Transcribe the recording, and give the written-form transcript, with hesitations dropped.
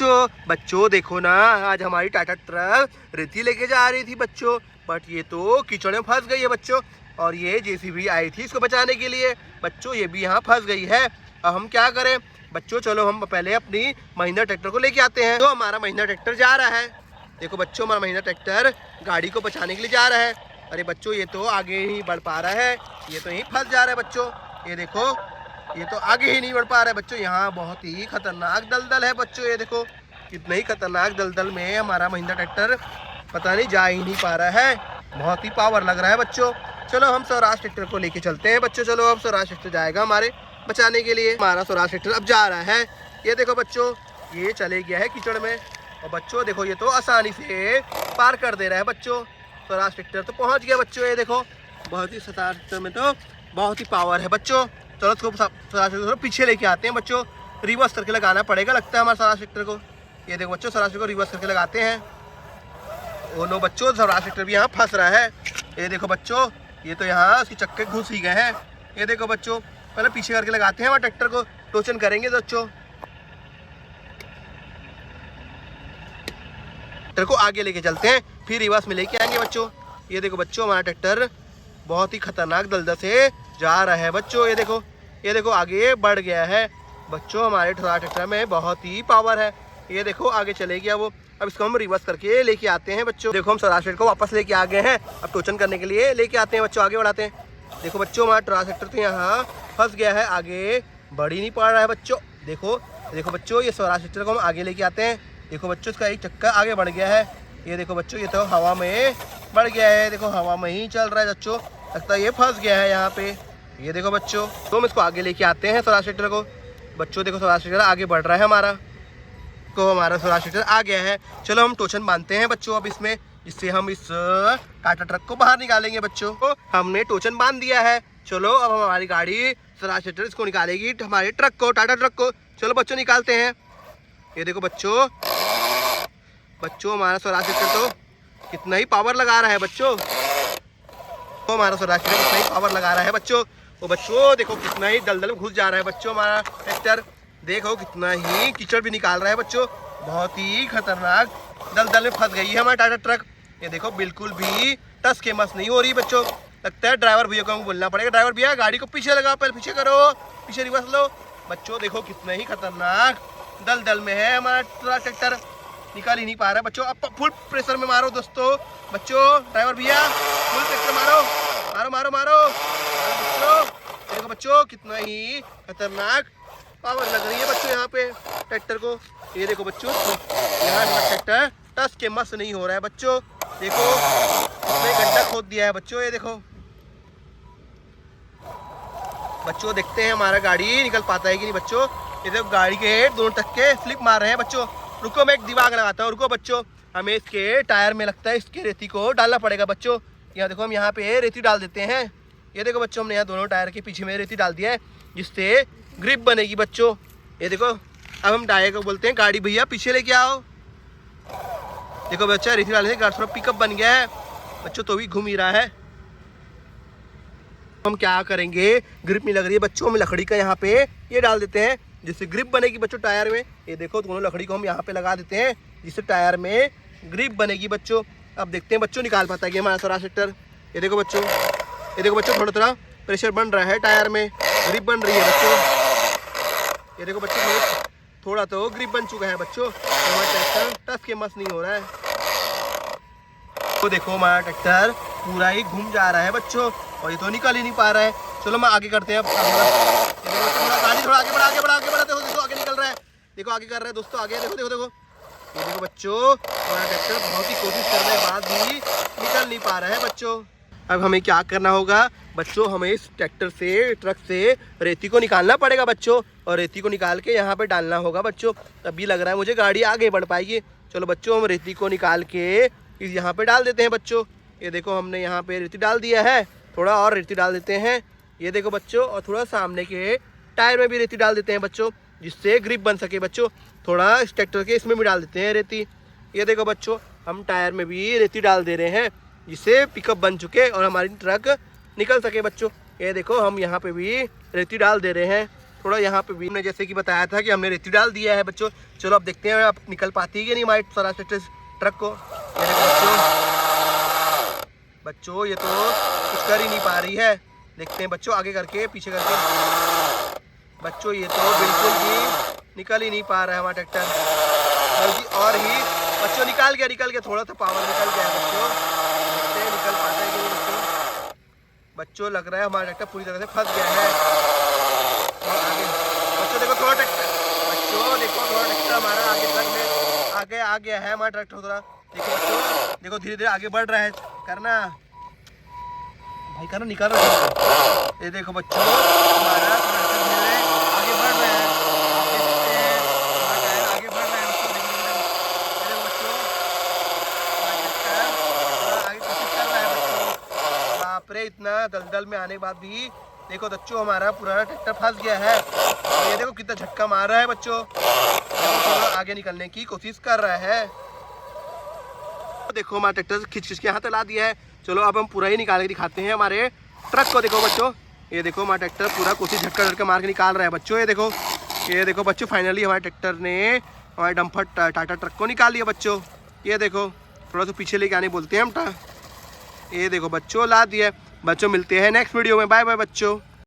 बच्चों देखो ना, आज हमारी टाटा ट्रक रेती लेके जा रही थी बच्चों, बट ये तो कीचड़ में फंस गई है बच्चों। और ये जेसीबी आई थी इसको बचाने के लिए बच्चों, ये भी यहाँ फंस गई है। अब हम क्या करें बच्चों, चलो हम पहले अपनी महिंद्रा ट्रैक्टर को लेके आते हैं। तो हमारा महिंद्रा ट्रैक्टर जा रहा है। देखो बच्चों, हमारा महिंद्रा ट्रैक्टर गाड़ी को बचाने के लिए जा रहा है। अरे बच्चों, ये तो आगे नहीं बढ़ पा रहा है, ये तो यहीं फंस जा रहा है बच्चों। ये देखो, ये तो आगे ही नहीं बढ़ पा रहा है बच्चों। यहाँ बहुत ही खतरनाक दलदल है बच्चों, ये देखो कितने ही खतरनाक दलदल में हमारा महिंद्रा ट्रैक्टर पता नहीं जा ही नहीं पा रहा है। बहुत ही पावर लग रहा है बच्चों। चलो हम स्वराज ट्रैक्टर को लेके चलते हैं बच्चों। चलो अब स्वराज ट्रैक्टर जाएगा हमारे बचाने के लिए। हमारा स्वराज ट्रैक्टर अब जा रहा है। ये देखो बच्चों, ये चले गया है कीचड़ में। और बच्चों देखो, ये तो आसानी से पार कर दे रहा है बच्चों। स्वराज ट्रैक्टर तो पहुंच गया बच्चों। ये देखो, बहुत ही स्वराज ट्रैक्टर में तो बहुत ही पावर है बच्चों। चलो उसको स्वराज ट्रैक्टर पीछे लेके आते हैं बच्चों। रिवर्स करके लगाना पड़ेगा लगता है हमारे स्वराज ट्रैक्टर को। ये देखो बच्चों, स्वराज ट्रैक्टर को रिवर्स करके लगाते हैं। ओ नो बच्चों, स्वराज ट्रैक्टर भी यहाँ फंस रहा है। ये देखो बच्चों, ये तो यहाँ उसके चक्के घुस ही गए हैं। ये देखो बच्चों, पहले पीछे करके लगाते हैं हमारे ट्रैक्टर को, टोचन करेंगे बच्चों। ट्रैक्टर को आगे लेके चलते हैं, फिर रिवर्स में लेके आएंगे बच्चों। ये देखो बच्चों, हमारा ट्रैक्टर बहुत ही खतरनाक दलदल से जा रहा है बच्चों। ये देखो आगे बढ़ गया है बच्चों। हमारे ट्रैक्टर में बहुत ही पावर है। ये देखो आगे चले गया वो। अब इसको हम रिवर्स करके लेके आते हैं बच्चों। देखो हम स्वराज ट्रैक्टर को वापस लेके आ गए हैं। अब टोचन करने के लिए लेके आते हैं बच्चों, आगे बढ़ाते हैं। देखो बच्चों, हमारा ट्रैक्टर तो यहाँ फंस गया है, आगे बढ़ ही नहीं पा रहा है बच्चों। देखो बच्चों, ये स्वराज ट्रैक्टर को हम आगे लेके आते हैं। देखो बच्चों, इसका एक चक्का आगे बढ़ गया है। ये देखो बच्चों, ये तो हवा में बढ़ गया है। देखो हवा में ही चल रहा है बच्चों, लगता है ये फंस गया है यहाँ पे। ये देखो बच्चों, तो हम इसको आगे लेके आते हैं स्वराज ट्रैक्टर को। बच्चों देखो, स्वराज ट्रैक्टर आगे बढ़ रहा है हमारा स्वराज ट्रैक्टर आ गया है। चलो हम टोचन बांधते हैं बच्चों अब इसमें, जिससे हम इस टाटा ट्रक को बाहर निकालेंगे बच्चों। तो हमने टोचन बांध दिया है। चलो अब हमारी गाड़ी स्वराज ट्रैक्टर इसको निकालेगी, हमारे ट्रक को, टाटा ट्रक को। चलो बच्चों निकालते हैं। ये देखो बच्चों, हमारा स्वराज ट्रैक्टर तो कितना ही पावर लगा रहा है बच्चों। तो हमारा स्वराज ट्रैक्टर कितना ही पावर लगा रहा है बच्चों। तो बच्चों देखो, कितना ही दलदल में घुस जा रहा है बच्चों हमारा ट्रैक्टर। देखो कितना ही कीचड़ भी निकाल रहा है बच्चों। बहुत ही खतरनाक दलदल में फंस गई है हमारा टाटा ट्रक। ये देखो बिल्कुल भी टस के मस नहीं हो रही बच्चों। लगता है ड्राइवर भैया को हमको बोलना पड़ेगा, ड्राइवर भैया गाड़ी को पीछे लगाओ, पहले पीछे करो, पीछे रिवर्स लो। बच्चों देखो कितना ही खतरनाक दलदल में है हमारा ट्रैक्टर, निकाल ही नहीं पा रहा है बच्चों। अब फुल प्रेशर में मारो दोस्तों। बच्चों ड्राइवर भैया फुल प्रेशर मारो, मारो मारो मारो बच्चों। देखो बच्चों, कितना ही खतरनाक पावर लग रही है बच्चों यहाँ पे ट्रैक्टर को। ये देखो बच्चों, यहाँ ट्रैक्टर टस के मस नहीं हो रहा है बच्चों। देखो इसमें गड्ढा खोद दिया है बच्चों। ये देखो बच्चों, देखते हैं हमारा गाड़ी निकल पाता है कि नहीं बच्चों। ये देखो गाड़ी के दोनों टक्के स्लिप मार रहे हैं बच्चों। रुको, मैं एक दिमाग लगाता हूँ, रुको बच्चों। हमें इसके टायर में लगता है इसके रेती को डालना पड़ेगा बच्चों। यहाँ देखो, हम यहाँ पे रेती डाल देते हैं। ये देखो बच्चों, हमने यहाँ दोनों टायर के पीछे में रेती डाल दिया है, जिससे ग्रिप बनेगी बच्चों। ये देखो, अब हम टायर को बोलते हैं गाड़ी भैया पीछे लेके आओ। देखो बच्चा, रेती डालने से गाड़ी थोड़ा पिकअप बन गया है बच्चों, तो भी घूम ही रहा है। हम क्या करेंगे, ग्रिप नहीं लग रही है बच्चों, हम लकड़ी का यहाँ पे ये डाल देते हैं, जिससे ग्रिप बनेगी बच्चों टायर में। ये देखो, दोनों लकड़ी को हम यहाँ पे लगा देते हैं, जिससे टायर में ग्रिप बनेगी बच्चों। अब देखते हैं बच्चों निकाल पाता है कि हमारा स्वराज ट्रैक्टर। ये देखो बच्चों, थोड़ा थोड़ा प्रेशर बन रहा है टायर में, ग्रिप बन रही है बच्चों। ये देखो बच्चों, थोड़ा तो ग्रिप बन चुका है बच्चों। हमारा ट्रैक्टर टस के मस नहीं हो रहा है। तो देखो, हमारा ट्रैक्टर पूरा ही घूम जा रहा है बच्चों, और ये तो निकल ही नहीं पा रहा है। चलो मैं आगे करते हैं अब। गाड़ी थोड़ा आगे बढ़ा देखो आगे निकल रहा है। देखो आगे कर रहा है दोस्तों, आगे देखो। ये देखो बच्चों, हमारा ट्रैक्टर बहुत ही कोशिश करने के बाद भी निकल नहीं पा रहा है बच्चों। अब हमें क्या करना होगा बच्चों, हमें इस ट्रैक्टर से, ट्रक से रेती को निकालना पड़ेगा बच्चों, और रेती को निकाल के यहाँ पे डालना होगा बच्चों। तभी लग रहा है मुझे गाड़ी आगे बढ़ पाएगी। चलो बच्चों, हम रेती को निकाल के यहाँ पे डाल देते हैं बच्चों। ये देखो, हमने यहाँ पे रेती डाल दिया है, थोड़ा और रेती डाल देते हैं। ये देखो बच्चों, और थोड़ा सामने के टायर में भी रेती डाल देते हैं बच्चों, जिससे ग्रिप बन सके बच्चों। थोड़ा इस ट्रैक्टर के इसमें भी डाल देते हैं रेती। ये देखो बच्चों, हम टायर में भी रेती डाल दे रहे हैं, जिससे पिकअप बन चुके और हमारी ट्रक निकल सके बच्चों। ये देखो, हम यहाँ पे भी रेती डाल दे रहे हैं। थोड़ा यहाँ पे भी जैसे कि बताया था कि हमने रेती डाल दिया है बच्चों। चलो अब देखते हैं अब निकल पाती है कि नहीं हमारी सारा ट्रक को। ये देखो बच्चों ये तो कुछ कर ही नहीं पा रही है। देखते हैं बच्चों आगे करके पीछे करके। बच्चों ये तो बिल्कुल भी निकल ही नहीं पा रहा है हमारा ट्रैक्टर। बल्कि और ही बच्चों निकाल गया थोड़ा सा पावर निकल गया है बच्चों। देखते हैं निकल पाता है कि नहीं बच्चों। बच्चों लग रहा है हमारा ट्रैक्टर पूरी तरह से फंस गया है। और आगे बच्चों देखो थोड़ा ट्रैक्टर, बच्चों देखो थोड़ा ट्रैक्टर हमारा आगे ट्रक में आगे आ गया है हमारा ट्रैक्टर थोड़ा। देखो बच्चों देखो धीरे धीरे आगे बढ़ रहा है। करना भाई करना निकाल रहा है। ये देखो बच्चों हमारा आगे बढ़ रहा है। आप देख सकते हैं हमारा टायर आगे बढ़ रहा है बच्चों। देखो बच्चों हमारा ट्रैक्टर आगे कोशिश कर रहा है बच्चों। बाप रे इतना दलदल में आने के बाद भी देखो बच्चों हमारा पुराना ट्रैक्टर फंस गया है। और ये देखो कितना झटका मार रहा है बच्चों। देखो आगे निकलने की कोशिश कर रहा है। देखो हमारा ट्रैक्टर खिंच के यहाँ तक ला दिया है। चलो अब हम पूरा ही निकाल के दिखाते हैं हमारे ट्रक को। देखो बच्चों ये देखो हमारा ट्रैक्टर पूरा कोशिश झटका मार के निकाल रहा है बच्चों। ये देखो बच्चों फाइनली हमारे ट्रैक्टर ने हमारे डंपर टाटा ट्रक को निकाल लिया बच्चों। ये देखो थोड़ा सा पीछे लेके आने बोलते हैं हम ये देखो बच्चों ला दिया। बच्चों मिलते हैं नेक्स्ट वीडियो में। बाय बाय बच्चों।